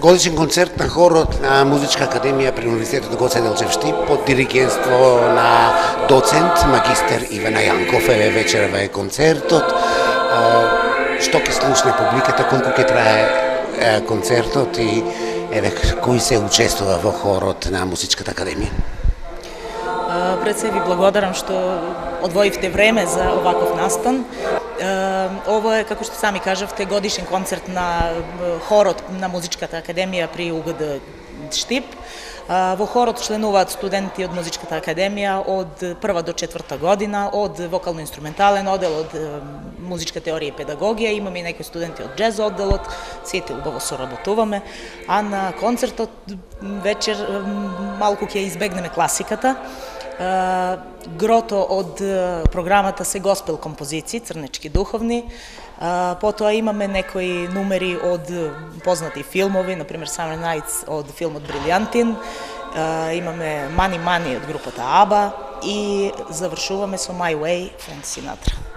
Годишен концерт на хорот на Музичка академија при Универзитетот Гоце Делчев Штип под диригентство на доцент магистер Ивана Јанков. Еве вечерва е концертот. Што ќе слушне публиката, колку ќе трае концертот и еве кој се учествува во хорот на Музичката академија? Пред се ви благодарам што одвоивте време за оваков настан. Ово е, како што сами кажавте, годишен концерт на хорот на Музичката академија при УГД Штип. Во хорот членуваат студенти од Музичката академија од прва до четврта година, од вокално-инструментален оддел, од музичка теорија и педагогија, имаме и некои студенти од џез одделот, сите убаво соработуваме, а на концертот вечер малку ќе избегнеме класиката. Грото од програмата се госпел композиции, црнечки духовни. Потоа имаме некои numeri од познати филмови, например Summer Nights од филмот Брилјантин, имаме Money Money од групата ABBA и завршуваме со My Way, Франк Синатра.